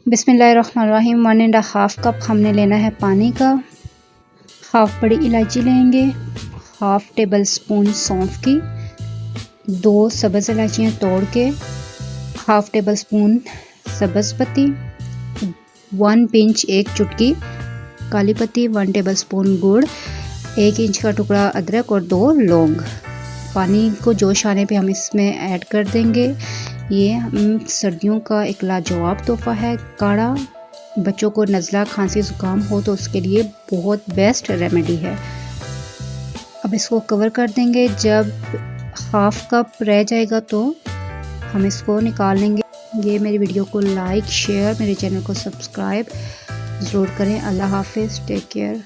बिस्मिल्लाहिर्रहमानिर्रहीम। 1.5 कप हमने लेना है पानी का। हाफ बड़ी इलायची लेंगे, हाफ टेबल स्पून सौंफ की, 2 सब्ज़ इलायचियाँ तोड़ के, हाफ टेबल स्पून सब्ज़ पत्ती, 1 पिंच 1 चुटकी काली पत्ती, 1 टेबल स्पून गुड़, 1 इंच का टुकड़ा अदरक और 2 लौंग। पानी को जोश आने पे हम इसमें ऐड कर देंगे। ये सर्दियों का एक लाजवाब तोहफ़ा है। काढ़ा बच्चों को नज़ला खांसी ज़ुकाम हो तो उसके लिए बहुत बेस्ट रेमेडी है। अब इसको कवर कर देंगे। जब हाफ कप रह जाएगा तो हम इसको निकाल लेंगे। ये मेरी वीडियो को लाइक शेयर, मेरे चैनल को सब्सक्राइब ज़रूर करें। अल्लाह हाफिज़, टेक केयर।